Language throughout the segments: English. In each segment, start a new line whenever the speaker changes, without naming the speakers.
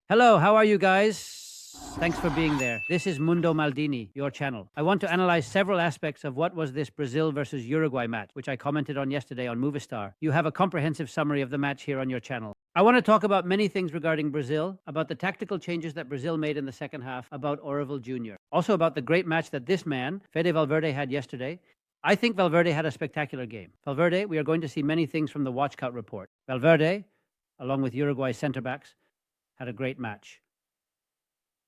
Hello, how are you guys? Thanks for being there. This is Mundo Maldini, your channel. I want to analyze several aspects of what was this Brazil versus Uruguay match, which I commented on yesterday on Movistar. You have a comprehensive summary of the match here on your channel. I want to talk about many things regarding Brazil, about the tactical changes that Brazil made in the second half, about Orival Jr., also about the great match that this man, Fede Valverde, had yesterday. I think Valverde had a spectacular game. Valverde, we are going to see many things from the Wyscout report. Valverde, along with Uruguay's center backs, had a great match.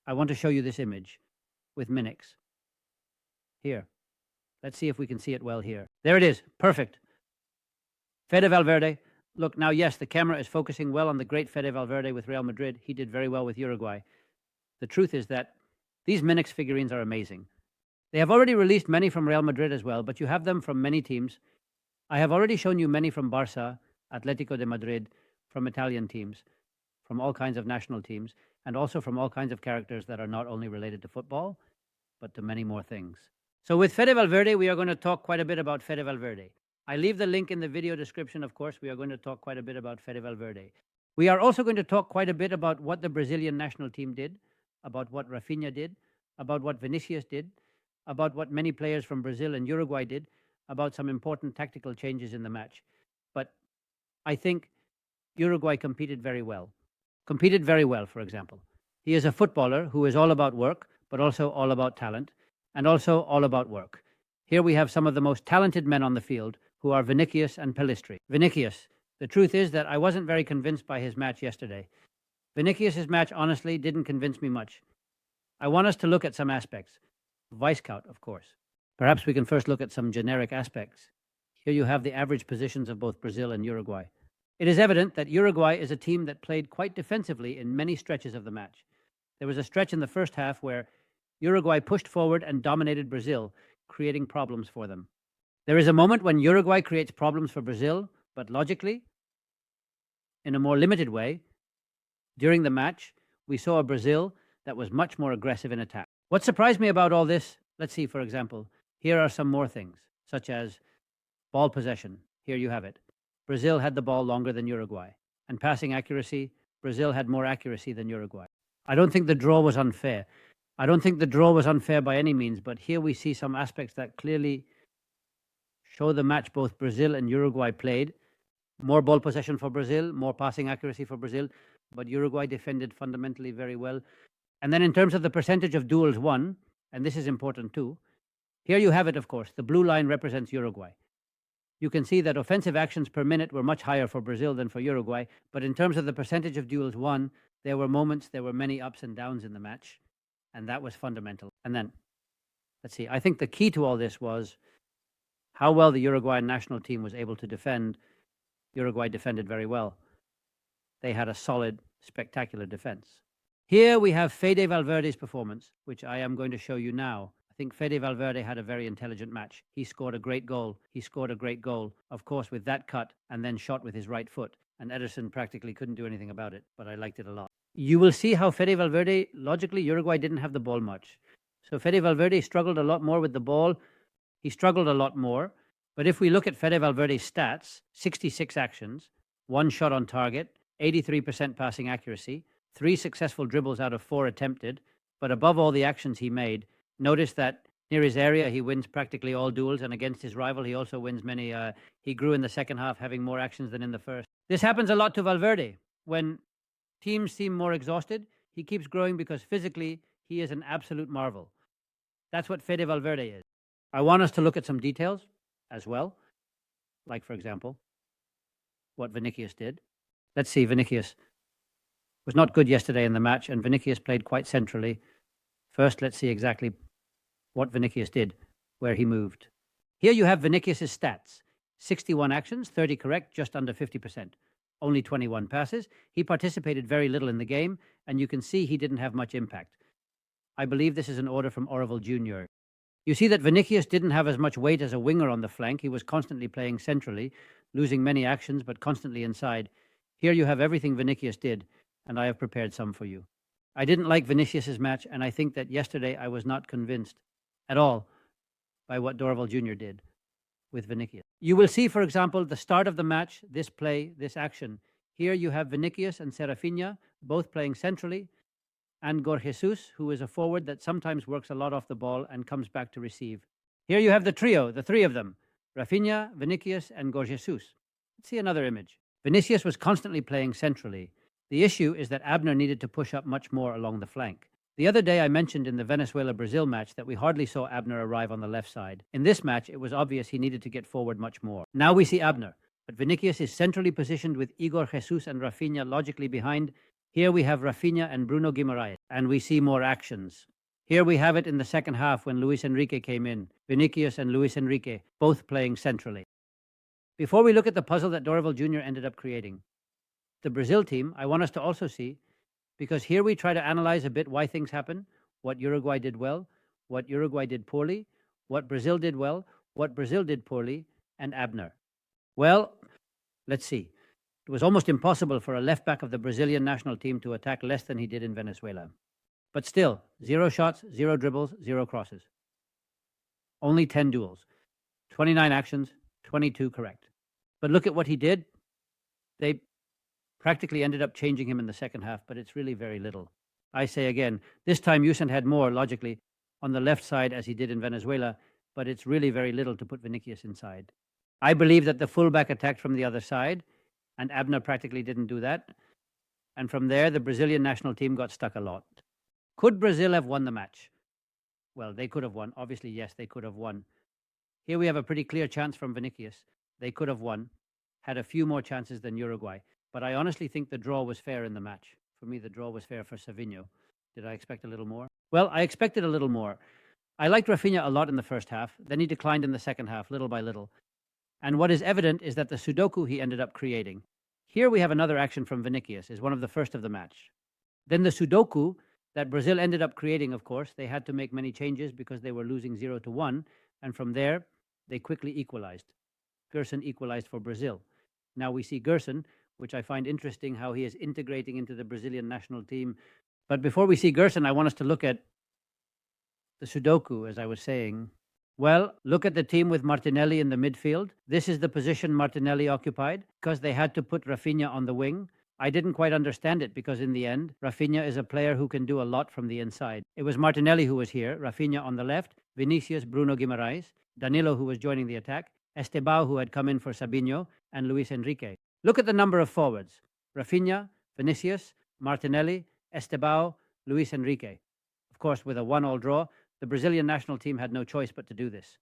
I want to show you this image with Minix. Here. Let's see if we can see it well here. There it is. Perfect. Fede Valverde. Look, now, yes, the camera is focusing well on the great Fede Valverde with Real Madrid. He did very well with Uruguay. The truth is that these Minix figurines are amazing. They have already released many from Real Madrid as well, but you have them from many teams. I have already shown you many from Barça, Atletico de Madrid, from Italian teams, from all kinds of national teams, and also from all kinds of characters that are not only related to football, but to many more things. So with Fede Valverde, we are going to talk quite a bit about Fede Valverde. I leave the link in the video description, of course. We are going to talk quite a bit about Fede Valverde. We are also going to talk quite a bit about what the Brazilian national team did, about what Raphinha did, about what Vinicius did, about what many players from Brazil and Uruguay did, about some important tactical changes in the match. But I think Uruguay competed very well. For example. He is a footballer who is all about work, but also all about talent, and also all about work. Here we have some of the most talented men on the field, who are Vinicius and Pellistri. Vinicius, the truth is that I wasn't very convinced by his match yesterday. Vinicius's match, honestly, didn't convince me much. I want us to look at some aspects. Wyscout, of course. Perhaps we can first look at some generic aspects. Here you have the average positions of both Brazil and Uruguay. It is evident that Uruguay is a team that played quite defensively in many stretches of the match. There was a stretch in the first half where Uruguay pushed forward and dominated Brazil, creating problems for them. There is a moment when Uruguay creates problems for Brazil, but logically, in a more limited way, during the match, we saw a Brazil that was much more aggressive in attack. What surprised me about all this, let's see, for example, here are some more things, such as ball possession. Here you have it. Brazil had the ball longer than Uruguay. And passing accuracy, Brazil had more accuracy than Uruguay. I don't think the draw was unfair. I don't think the draw was unfair by any means, but here we see some aspects that clearly show the match both Brazil and Uruguay played. More ball possession for Brazil, more passing accuracy for Brazil, but Uruguay defended fundamentally very well. And then in terms of the percentage of duels won, and this is important too, here you have it, of course. The blue line represents Uruguay. You can see that offensive actions per minute were much higher for Brazil than for Uruguay, but in terms of the percentage of duels won, there were many ups and downs in the match, and that was fundamental. And then, let's see, I think the key to all this was how well the Uruguayan national team was able to defend. Uruguay defended very well. They had a solid, spectacular defense. Here we have Fede Valverde's performance, which I am going to show you now. I think Fede Valverde had a very intelligent match. He scored a great goal. Of course, with that cut and then shot with his right foot. And Ederson practically couldn't do anything about it, but I liked it a lot. You will see how Fede Valverde, logically, Uruguay didn't have the ball much. So Fede Valverde struggled a lot more with the ball. He struggled a lot more. But if we look at Fede Valverde's stats, 66 actions, 1 shot on target, 83% passing accuracy, 3 successful dribbles out of 4 attempted, but above all the actions he made, notice that near his area, he wins practically all duels, and against his rival, he also wins many. He grew in the second half, having more actions than in the first. This happens a lot to Valverde. When teams seem more exhausted, he keeps growing because physically, he is an absolute marvel. That's what Fede Valverde is. I want us to look at some details as well, like, for example, what Vinicius did. Let's see, Vinicius was not good yesterday in the match, and Vinicius played quite centrally. First, let's see exactly what Vinicius did, where he moved. Here you have Vinicius's stats. 61 actions, 30 correct, just under 50%. Only 21 passes. He participated very little in the game, and you can see he didn't have much impact. I believe this is an order from Orival Jr. You see that Vinicius didn't have as much weight as a winger on the flank. He was constantly playing centrally, losing many actions, but constantly inside. Here you have everything Vinicius did, and I have prepared some for you. I didn't like Vinicius's match, and I think that yesterday I was not convinced at all by what Dorival Jr. did with Vinicius. You will see, for example, the start of the match, this play, this action. Here you have Vinicius and Raphinha both playing centrally, and Gorjesus, who is a forward that sometimes works a lot off the ball and comes back to receive. Here you have the trio, the three of them, Raphinha, Vinicius, and Gorjesus. Let's see another image. Vinicius was constantly playing centrally. The issue is that Abner needed to push up much more along the flank. The other day I mentioned in the Venezuela-Brazil match that we hardly saw Abner arrive on the left side. In this match, it was obvious he needed to get forward much more. Now we see Abner, but Vinicius is centrally positioned with Igor Jesus and Raphinha logically behind. Here we have Raphinha and Bruno Giménez, and we see more actions. Here we have it in the second half when Luis Enrique came in. Vinicius and Luis Enrique both playing centrally. Before we look at the puzzle that Dorival Jr. ended up creating, the Brazil team, I want us to also see, because here we try to analyze a bit why things happen, what Uruguay did well, what Uruguay did poorly, what Brazil did well, what Brazil did poorly, and Abner. Well, let's see. It was almost impossible for a left back of the Brazilian national team to attack less than he did in Venezuela. But still, 0 shots, 0 dribbles, 0 crosses. Only 10 duels. 29 actions, 22 correct. But look at what he did. They practically ended up changing him in the second half, but it's really very little. I say again, this time Usain had more, logically, on the left side as he did in Venezuela, but it's really very little to put Vinicius inside. I believe that the fullback attacked from the other side, and Abner practically didn't do that. And from there, the Brazilian national team got stuck a lot. Could Brazil have won the match? Well, they could have won. Obviously, yes, they could have won. Here we have a pretty clear chance from Vinicius. They could have won, had a few more chances than Uruguay. But I honestly think the draw was fair in the match. For me, the draw was fair for Savinho. Did I expect a little more? Well, I expected a little more. I liked Raphinha a lot in the first half. Then he declined in the second half, little by little. And what is evident is that the Sudoku he ended up creating. Here we have another action from Vinicius, is one of the first of the match. Then the Sudoku that Brazil ended up creating, of course, they had to make many changes because they were losing 0-1. And from there, they quickly equalized. Gerson equalized for Brazil. Now we see Gerson, which I find interesting how he is integrating into the Brazilian national team. But before we see Gerson, I want us to look at the Sudoku, as I was saying. Well, look at the team with Martinelli in the midfield. This is the position Martinelli occupied because they had to put Raphinha on the wing. I didn't quite understand it because in the end, Raphinha is a player who can do a lot from the inside. It was Martinelli who was here, Raphinha on the left, Vinicius, Bruno Guimaraes, Danilo who was joining the attack, Estebao who had come in for Sabinho, and Luis Enrique. Look at the number of forwards. Raphinha, Vinicius, Martinelli, Estebao, Luis Enrique. Of course, with a 1-1 draw, the Brazilian national team had no choice but to do this.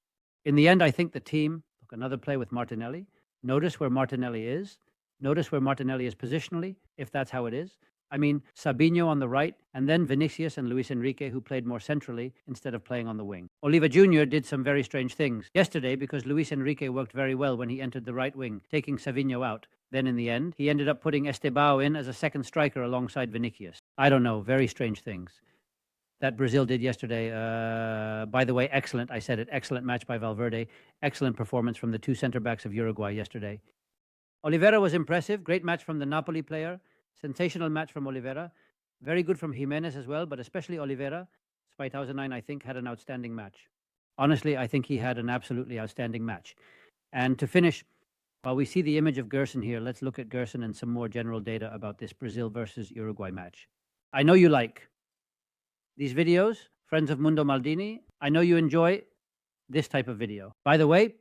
In the end, I think the team, look, another play with Martinelli. Notice where Martinelli is. Notice where Martinelli is positionally, if that's how it is. I mean, Sabinho on the right, and then Vinicius and Luis Enrique, who played more centrally instead of playing on the wing. Oliva Jr. did some very strange things yesterday because Luis Enrique worked very well when he entered the right wing, taking Savinho out. Then in the end, he ended up putting Estebao in as a second striker alongside Vinicius. I don't know, very strange things that Brazil did yesterday. By the way, excellent, I said it, excellent match by Valverde. Excellent performance from the two center-backs of Uruguay yesterday. Oliveira was impressive. Great match from the Napoli player. Sensational match from Oliveira. Very good from Giménez as well, but especially Oliveira. 2009, I think, had an outstanding match. Honestly, I think he had an absolutely outstanding match. And to finish, while we see the image of Gerson here, let's look at Gerson and some more general data about this Brazil versus Uruguay match. I know you like these videos, friends of Mundo Maldini. I know you enjoy this type of video. By the way,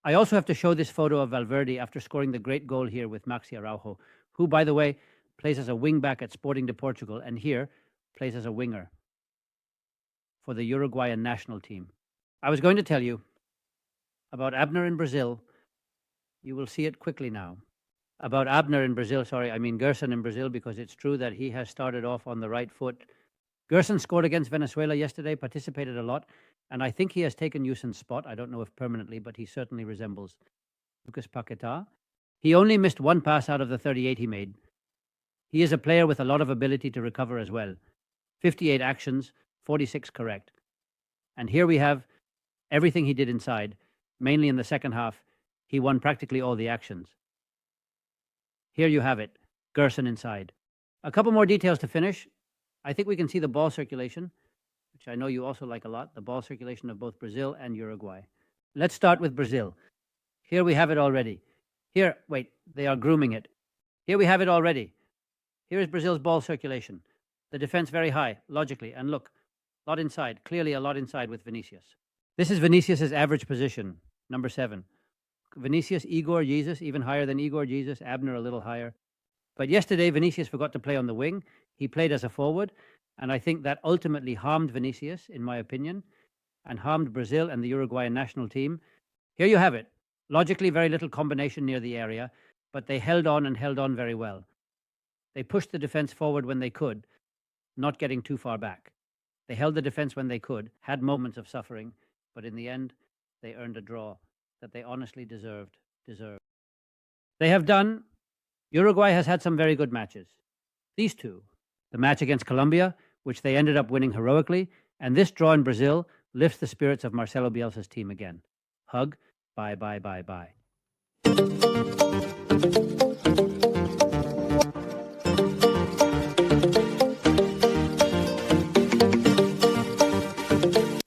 I also have to show this photo of Valverde after scoring the great goal here with Maxi Araujo, who, by the way, plays as a wing-back at Sporting de Portugal, and here plays as a winger for the Uruguayan national team. I was going to tell you about Abner in Brazil. You will see it quickly now. About Abner in Brazil, sorry, I mean Gerson in Brazil, because it's true that he has started off on the right foot. Gerson scored against Venezuela yesterday, participated a lot, and I think he has taken Usain's spot. I don't know if permanently, but he certainly resembles Lucas Paquetá. He only missed one pass out of the 38 he made. He is a player with a lot of ability to recover as well. 58 actions, 46 correct. And here we have everything he did inside, mainly in the second half. He won practically all the actions. Here you have it, Gerson inside. A couple more details to finish. I think we can see the ball circulation, which I know you also like a lot, the ball circulation of both Brazil and Uruguay. Let's start with Brazil. Here we have it already. Here, wait, they are grooming it. Here we have it already. Here is Brazil's ball circulation. The defense very high, logically. And look, lot inside, clearly a lot inside with Vinicius. This is Vinicius's average position, number 7. Vinicius, Igor, Jesus, even higher than Igor, Jesus, Abner a little higher. But yesterday, Vinicius forgot to play on the wing. He played as a forward, and I think that ultimately harmed Vinicius, in my opinion, and harmed Brazil and the Uruguayan national team. Here you have it. Logically, very little combination near the area, but they held on and held on very well. They pushed the defense forward when they could, not getting too far back. They held the defense when they could, had moments of suffering, but in the end, they earned a draw that they honestly deserved. They have done. Uruguay has had some very good matches. These two, the match against Colombia, which they ended up winning heroically, and this draw in Brazil lifts the spirits of Marcelo Bielsa's team again. Hug, bye, bye, bye, bye.